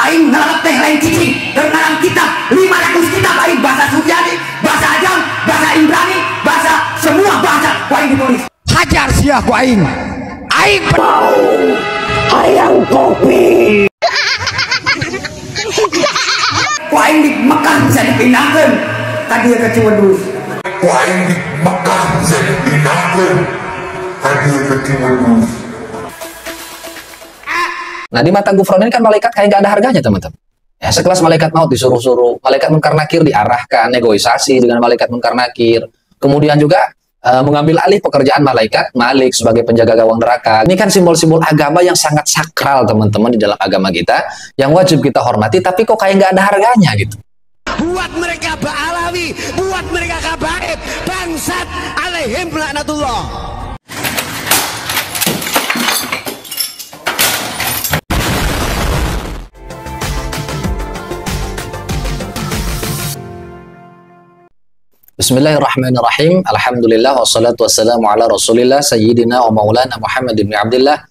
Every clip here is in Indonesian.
aing ngarep teh lain cicing dan ngarang kitab 500 kitab aing bahasa Suryani, bahasa Ajam, bahasa Ibrani, bahasa semua bahasa ku aing ditulis. Hajar sia ku aing. Aing ayam kopi. Ku aing di Mekah bisa dipindahkeun ka dieu ke Ciwidey. Ku aing di Mekah bisa dipindahkeun ka dieu ke Ciwidey. Nah, di mata Gufron ini kan malaikat kayak nggak ada harganya, teman-teman. Ya, sekelas malaikat maut disuruh-suruh, malaikat munkar nakir diarahkan, negosiasi dengan malaikat munkar nakir. Kemudian juga mengambil alih pekerjaan malaikat Malik sebagai penjaga gawang neraka. Ini kan simbol-simbol agama yang sangat sakral, teman-teman, di dalam agama kita, yang wajib kita hormati, tapi kok kayak nggak ada harganya gitu. Buat mereka ba'alawi, buat mereka kabaib, bangsat, alaihim laknatullah. Bismillahirrahmanirrahim. Alhamdulillah wassalatu wassalamu ala Rasulillah sayyidina wa maulana Muhammad bin Abdullah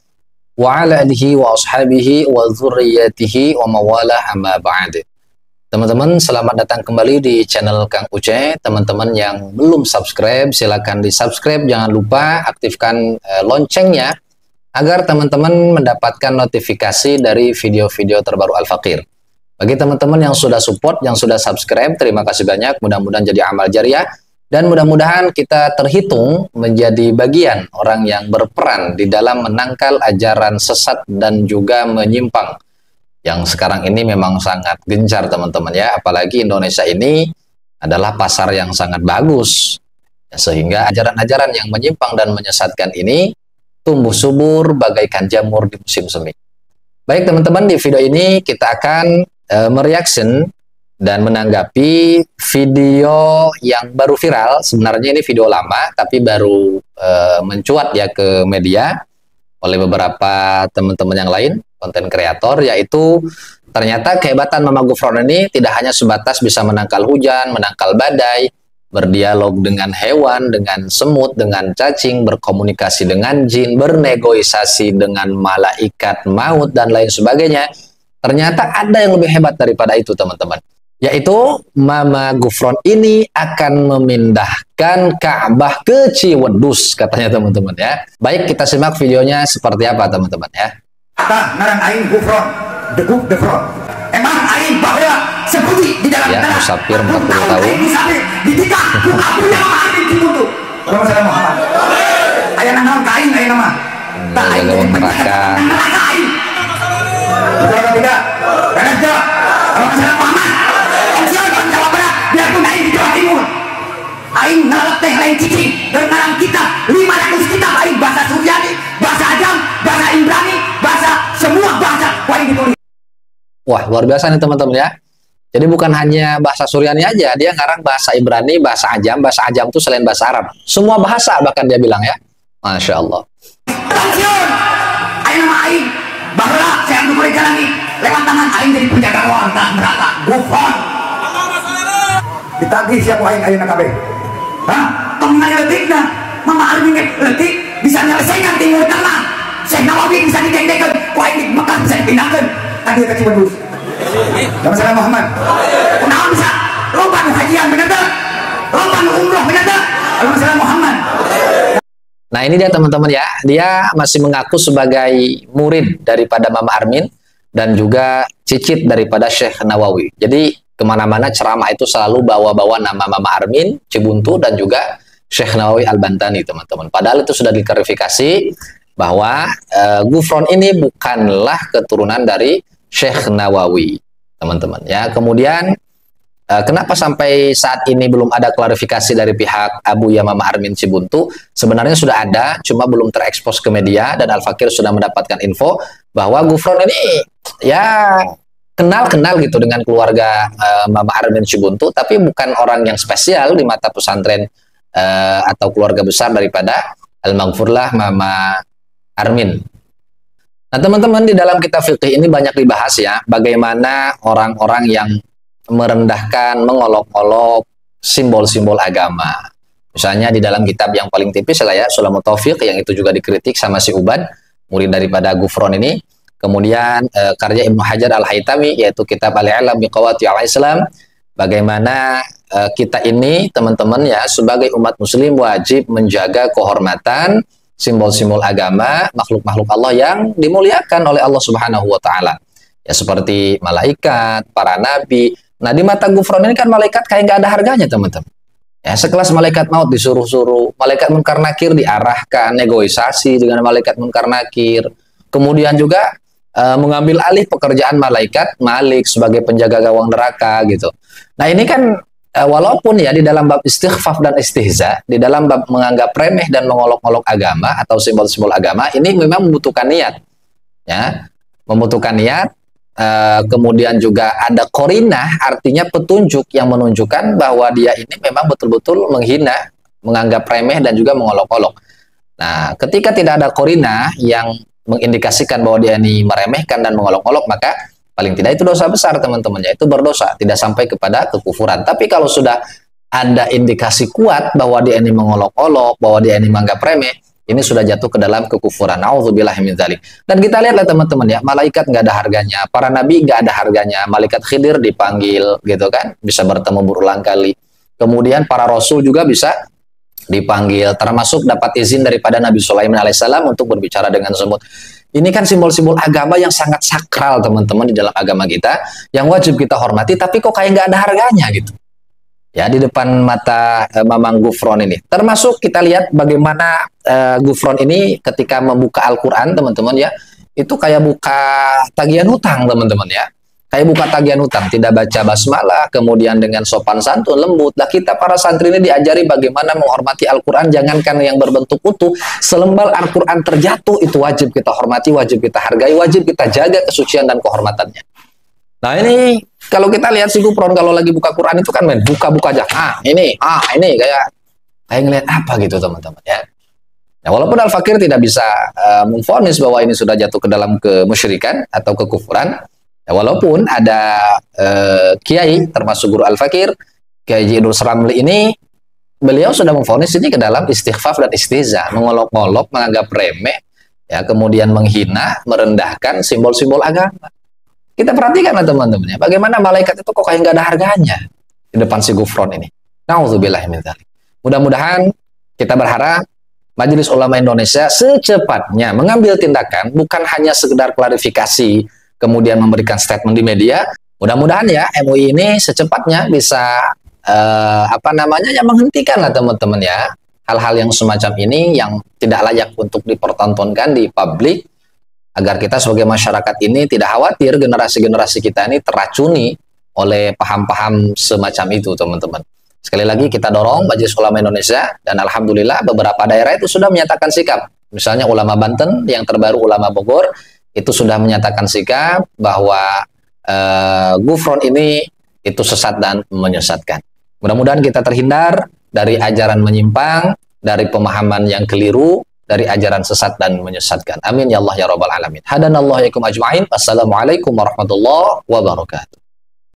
wa ala alihi wa ashabihi wa dzurriyyatihi wa mawalah amma ba'd. Teman-teman, selamat datang kembali di channel Kang Uce. Teman-teman yang belum subscribe, silakan di-subscribe, jangan lupa aktifkan loncengnya agar teman-teman mendapatkan notifikasi dari video-video terbaru Al-Faqir. Bagi teman-teman yang sudah support, yang sudah subscribe, terima kasih banyak. Mudah-mudahan jadi amal jariah. Dan mudah-mudahan kita terhitung menjadi bagian orang yang berperan di dalam menangkal ajaran sesat dan juga menyimpang. Yang sekarang ini memang sangat gencar, teman-teman ya. Apalagi Indonesia ini adalah pasar yang sangat bagus. Sehingga ajaran-ajaran yang menyimpang dan menyesatkan ini tumbuh subur bagaikan jamur di musim semi. Baik teman-teman, di video ini kita akan mereaction dan menanggapi video yang baru viral. Sebenarnya ini video lama tapi baru mencuat ya ke media oleh beberapa teman-teman yang lain, konten kreator, yaitu ternyata kehebatan Mama Gufron ini tidak hanya sebatas bisa menangkal hujan, menangkal badai, berdialog dengan hewan, dengan semut, dengan cacing, berkomunikasi dengan jin, bernegosiasi dengan malaikat maut dan lain sebagainya. Ternyata ada yang lebih hebat daripada itu, teman-teman. Yaitu Mama Gufron ini akan memindahkan Ka'bah ke Ciwidey, katanya, teman-teman ya. Baik, kita simak videonya seperti apa, teman-teman ya. Kata ngarang aing Gufron, the Front. Emang aing bahwa seperti di dalam ya, Musafir 40 tahun. Ditikah, buka aing dibutuh. Kalau Muhammad. Aya nang kain aya nama. Tak aing neraka. Betul tidak? Benar tidak? Kalau masalah Muhammad, silakan jawab benar. Biarpun aing di Jawa Timur, aing ngarep teh lain cicing dan ngarang kitab 500 kitab aing bahasa Suryani, bahasa Ajam, bahasa Ibrani, bahasa semua bahasa ku aing ditulis. Wah, luar biasa nih teman-teman ya. Jadi bukan hanya bahasa Suryani aja, dia ngarang bahasa Ibrani, bahasa Ajam. Bahasa Ajam itu selain bahasa Arab, semua bahasa bahkan dia bilang ya. Masya Allah. Attention, aing nama aing bahwa saya ambil jalan ini lewat tangan aing jadi penjaga gawang neraka Gufron. Ditagih siapa aing ayeuna kabeh. Hah? Tong letikna, Mama Armin letik bisa nyelesaikan Timur Tengah. Syekh Nawawi bisa didengdekeun, ku aing di Mekah bisa dipindahkeun ka dieu ke Ciwidey. Dalam Muhammad. Kunaon bisa? Loba nu hajian bener teh? Loba nu umroh bener teh? Dalam Muhammad. Nah ini dia teman-teman ya, dia masih mengaku sebagai murid daripada Mama Armin dan juga cicit daripada Syekh Nawawi. Jadi kemana-mana ceramah itu selalu bawa-bawa nama Mama Armin, Cibuntu, dan juga Syekh Nawawi Al-Bantani, teman-teman. Padahal itu sudah diklarifikasi bahwa Gufron ini bukanlah keturunan dari Syekh Nawawi, teman-teman ya. Kemudian kenapa sampai saat ini belum ada klarifikasi dari pihak Abu Ya Mama Armin Cibuntu? Sebenarnya sudah ada, cuma belum terekspos ke media, dan Al-Faqir sudah mendapatkan info bahwa Gufron ini ya kenal-kenal gitu dengan keluarga Mama Armin Cibuntu, tapi bukan orang yang spesial di mata pesantren atau keluarga besar daripada Al-Maghfurlah Mama Armin. Nah teman-teman, di dalam kitab fikih ini banyak dibahas ya, bagaimana orang-orang yang merendahkan, mengolok-olok simbol-simbol agama. Misalnya di dalam kitab yang paling tipis lah ya, Sulamut Taufiq, yang itu juga dikritik sama si Ubad, murid daripada Gufron ini. Kemudian karya Ibnu Hajar Al-Haytami yaitu kitab Al-I'lam Biqawati Al-Islam, bagaimana kita ini teman-teman ya sebagai umat muslim wajib menjaga kehormatan simbol-simbol agama, makhluk-makhluk Allah yang dimuliakan oleh Allah Subhanahu wa taala. Ya seperti malaikat, para nabi. Nah, di mata Gufron ini kan malaikat kayak nggak ada harganya, teman-teman. Ya, sekelas malaikat maut disuruh-suruh, malaikat munkar nakir diarahkan, negosiasi dengan malaikat munkar nakir. Kemudian juga mengambil alih pekerjaan malaikat Malik sebagai penjaga gawang neraka gitu. Nah, ini kan walaupun ya di dalam bab istighfaf dan istihza, di dalam bab menganggap remeh dan mengolok-olok agama atau simbol-simbol agama, ini memang membutuhkan niat. Ya, membutuhkan niat. Kemudian juga ada korinah, artinya petunjuk yang menunjukkan bahwa dia ini memang betul-betul menghina, menganggap remeh dan juga mengolok-olok. Nah, ketika tidak ada korinah yang mengindikasikan bahwa dia ini meremehkan dan mengolok-olok, maka paling tidak itu dosa besar, teman-teman, yaitu berdosa, tidak sampai kepada kekufuran. Tapi kalau sudah ada indikasi kuat bahwa dia ini mengolok-olok, bahwa dia ini menganggap remeh, ini sudah jatuh ke dalam kekufuran. Nauzubillahi min dzalik. Dan kita lihatlah teman-teman ya, malaikat nggak ada harganya, para nabi nggak ada harganya, malaikat Khidir dipanggil gitu kan, bisa bertemu berulang kali. Kemudian para rasul juga bisa dipanggil, termasuk dapat izin daripada Nabi Sulaiman alaihissalam untuk berbicara dengan semut. Ini kan simbol-simbol agama yang sangat sakral, teman-teman, di dalam agama kita, yang wajib kita hormati, tapi kok kayak nggak ada harganya gitu. Ya, di depan mata Mamang Gufron ini. Termasuk kita lihat bagaimana Gufron ini ketika membuka Al-Quran, teman-teman ya, itu kayak buka tagihan hutang, teman-teman ya. Kayak buka tagihan hutang, tidak baca basmalah, kemudian dengan sopan santun, lembut. Nah, kita para santri ini diajari bagaimana menghormati Al-Quran, jangankan yang berbentuk utuh, selembar Al-Quran terjatuh, itu wajib kita hormati, wajib kita hargai, wajib kita jaga kesucian dan kehormatannya. Nah, ini kalau kita lihat si Gufron kalau lagi buka Quran itu kan main buka-buka aja. Ini kayak ngeliat apa gitu, teman-teman ya. Nah, walaupun Al-Fakir tidak bisa memvonis bahwa ini sudah jatuh ke dalam kemusyrikan atau kekufuran, ya, walaupun ada kiai termasuk guru Al-Fakir, Kiai Idul Seramli ini, beliau sudah memvonis ini ke dalam istighfaf dan istihza, mengolok-olok, menganggap remeh, ya, kemudian menghina, merendahkan simbol-simbol agama. Kita perhatikanlah teman-teman ya, bagaimana malaikat itu kok kayak nggak ada harganya di depan si Gufron ini. Nauzubillahi min dzalik. Mudah-mudahan kita berharap Majelis Ulama Indonesia secepatnya mengambil tindakan, bukan hanya sekedar klarifikasi kemudian memberikan statement di media. Mudah-mudahan ya MUI ini secepatnya bisa menghentikan lah teman-teman ya hal-hal yang semacam ini yang tidak layak untuk dipertontonkan di publik, agar kita sebagai masyarakat ini tidak khawatir generasi-generasi kita ini teracuni oleh paham-paham semacam itu, teman-teman. Sekali lagi kita dorong Majelis Ulama Indonesia, dan alhamdulillah beberapa daerah itu sudah menyatakan sikap. Misalnya ulama Banten, yang terbaru ulama Bogor, itu sudah menyatakan sikap bahwa Gufron ini itu sesat dan menyesatkan. Mudah-mudahan kita terhindar dari ajaran menyimpang, dari pemahaman yang keliru, dari ajaran sesat dan menyesatkan. Amin ya Allah ya Rabbal Alamin. Hadanallahu yakum ajma'in. Assalamualaikum warahmatullahi wabarakatuh.